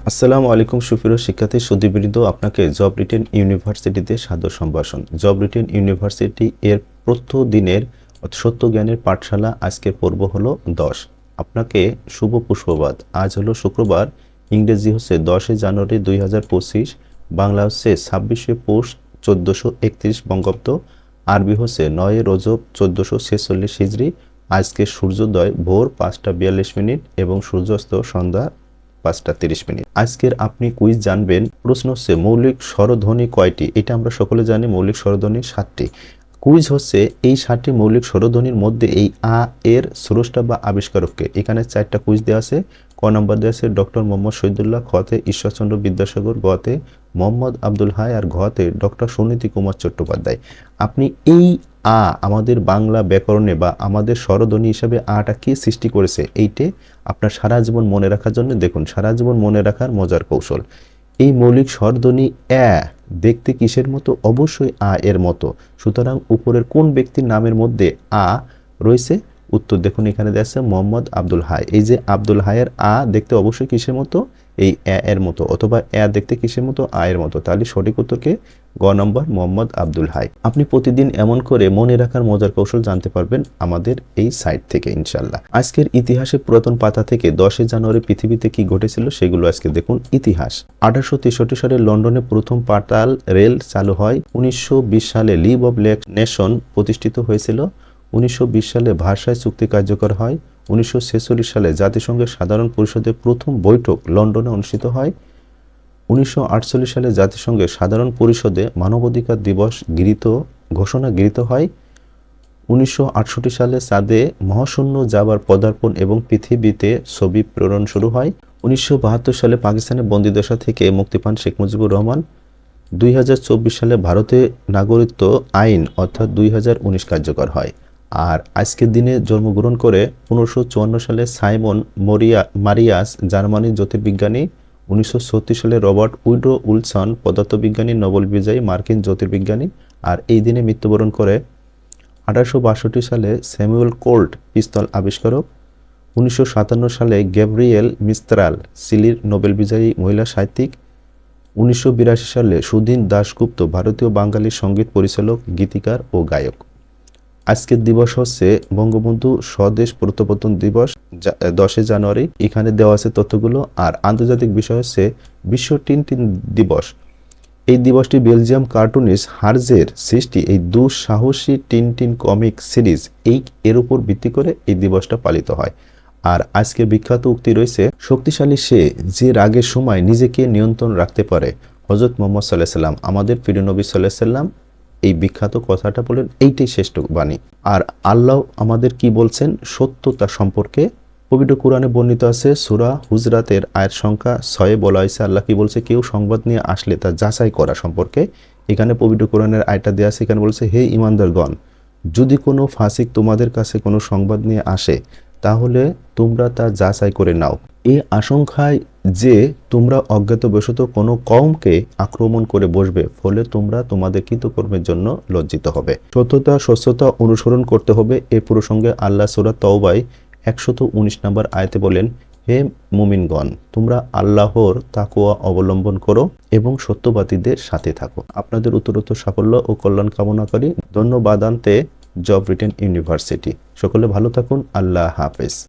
আসসালামু আলাইকুম সুপ্রিয় শিক্ষার্থী সুধীবৃন্দ, আপনাকে জব রিটেন ইউনিভার্সিটিতে সাদর সম্ভাষণ। জব রিটেন ইউনিভার্সিটি এর প্রতিদিনের সত্য জ্ঞানের পাঠশালা আজকের পর্ব হলো 10। আপনাকে শুভ পুষ্পবাদ। আজ হলো শুক্রবার, ইংরেজি হচ্ছে 10 জানুয়ারি 2025, বাংলা হচ্ছে 26 পৌষ 1431 বঙ্গাব্দ, আরবি হচ্ছে 9 রজব 1446 হিজরি। আজকে সূর্যোদয় ভোর 5:42 এবং সূর্যাস্ত সন্ধ্যা 5:30। আজকের আপনি কুইজ জানবেন। প্রশ্ন হচ্ছে মৌলিক স্বরধ্বনি কয়টি? এটা আমরা সকলে জানি, মৌলিক স্বরধ্বনি 7টি। কুইজ হচ্ছে এই 7টি মৌলিক স্বরধ্বনির মধ্যে এই আ এর স্রষ্টা বা আবিষ্কারককে। এখানে 4টা কুইজ দেওয়া আছে। ক নম্বর দেওয়া আছে ডক্টর মোহাম্মদ শহীদুল্লাহ, খতে ঈশ্বরচন্দ্র বিদ্যাসাগর, গতে মোহাম্মদ আব্দুল হাই আর ঘতে ডক্টর সুনীতি কুমার চট্টোপাধ্যায়। আপনি এই আমাদের বাংলা ব্যাকরণে বা আমাদের স্বরধ্বনি হিসাবে আটা কি সৃষ্টি করেছে, এইটে আপনার সারা জীবন মনে রাখার জন্য দেখুন, সারা জীবন মনে রাখার মজার কৌশল। এই মৌলিক স্বরধ্বনি দেখতে কিসের মতো? অবশ্যই এর মতো। সুতরাং উপরের কোন ব্যক্তির নামের মধ্যে রয়েছে? উত্তর দেখুন, এখানে দেওয়া আছে মোহাম্মদ আব্দুল হাই। এই যে আব্দুল হাইয়ের দেখতে অবশ্যই কিসের মতো? এই এর মতো, অথবা দেখতে কিসের মতো? এর মতো। তাহলে সঠিক উত্তরকে গ নম্বর, মোহাম্মদ আব্দুল হাই। আপনি প্রতিদিন এমন করে মনে রাখার মজার কৌশল জানতে পারবেন আমাদের এই সাইট থেকে ইনশাল্লাহ। আজকের ইতিহাসে পুরাতন পাতা থেকে 10 জানুয়ারি পৃথিবীতে কি ঘটেছিল সেগুলো আজকে দেখুন। ইতিহাস: 1863 সালে লন্ডনে প্রথম পাতাল রেল চালু হয়। 1920 সালে লিগ অব নেশন প্রতিষ্ঠিত হয়েছিল। 1920 সালে ভার্সাই চুক্তি কার্যকর হয়। 1946 সালে জাতিসংঘের সাধারণ পরিষদের প্রথম বৈঠক লন্ডনে অনুষ্ঠিত হয়। 1948 সালে জাতিসংঘের সাধারণ পরিষদে মানবাধিকার দিবস ঘোষণা গৃহীত হয়। 1968 সালে চাঁদে মহাশূন্য যাবার পদার্পণ এবং পৃথিবীতে ছবি প্রেরণ শুরু হয়। 1972 সালে পাকিস্তানের বন্দিদশা থেকে মুক্তি পান শেখ মুজিবুর রহমান। 2024 সালে ভারতে নাগরিকত্ব আইন অর্থাৎ 2019 কার্যকর হয়। আর আজকের দিনে জন্মগ্রহণ করে 1554 সালে সাইমন মারিয়াস জার্মানির জ্যোতির্বিজ্ঞানী। 1936 সালে রবার্ট উড্রো উইলসন পদার্থবিজ্ঞানী, নোবেল বিজয়ী মার্কিন জ্যোতির্বিজ্ঞানী। আর এই দিনে মৃত্যুবরণ করে 1862 সালে স্যামুয়েল কোল্ট পিস্তল আবিষ্কারক। 1957 সালে গ্যাব্রিয়েল মিস্ত্রাল চিলির নোবেল বিজয়ী মহিলা সাহিত্যিক। 1982 সালে সুধীন দাশগুপ্ত ভারতীয় বাঙালি সঙ্গীত পরিচালক, গীতিকার ও গায়ক। আজকের দিবস হচ্ছে বঙ্গবন্ধু স্বদেশ প্রত্যাবর্তন দিবস, 10 জানুয়ারি। এখানে দেওয়া আছে তথ্যগুলো। আর আন্তর্জাতিক বিষয় হচ্ছে বিশ্ব টিনটিন দিবস। এই দিবসটি বেলজিয়াম কার্টুনিস্ট হার্জের সৃষ্টি এই দুঃসাহসী টিনটিন কমিক সিরিজ এর উপর ভিত্তি করে এই দিবসটা পালিত হয়। আর আজকে বিখ্যাত উক্তি রয়েছে, শক্তিশালী সে যে রাগের সময় নিজেকে নিয়ন্ত্রণ রাখতে পারে। হযরত মুহাম্মদ সাল্লাল্লাহু আলাইহি ওয়াসাল্লাম, আমাদের প্রিয় নবী সাল্লাল্লাহু আলাইহি ওয়াসাল্লাম এই বিখ্যাত কথাটা বলেন। এইটাই শ্রেষ্ঠ বাণী। আর আল্লাহ আমাদের কি বলছেন সত্যতা সম্পর্কে? পবিত্র কোরআনে বর্ণিত আছে, সূরা হুজরাতের আয়াত সংখ্যা 6 বলা হয়েছে, আল্লাহ কি বলছে? কেউ সংবাদ নিয়ে আসলে তা যাচাই করা সম্পর্কে। এখানে পবিত্র কোরআনের আয়াতটা দেওয়া আছে, এখানে বলছে, হে ঈমানদারগণ, যদি কোনো ফাসিক তোমাদের কাছে কোনো সংবাদ নিয়ে আসে তাহলে তোমরা তা যাচাই করে নাও। এই আশঙ্কায় যে তোমরা অজ্ঞাতবশত কোনো কওমকে আক্রমণ করে বসবে, ফলে তোমরা তোমাদের কৃতকর্মের জন্য লজ্জিত হবে। সততা স্বচ্ছতা অনুসরণ করতে হবে। এ প্রসঙ্গে আল্লাহ সূরা তাওবায় 119 নম্বর আয়াতে বলেন, হে মুমিনগণ, তোমরা আল্লাহর তাকওয়া অবলম্বন করো এবং সত্যবাদীদের সাথে থাকো। আপনাদের উত্তরোত্তর সাফল্য ও কল্যাণ কামনা করি। ধন্যবাদ আনতে জব রিটেন ইউনিভার্সিটি। সকলে ভালো থাকুন। আল্লাহ হাফেজ।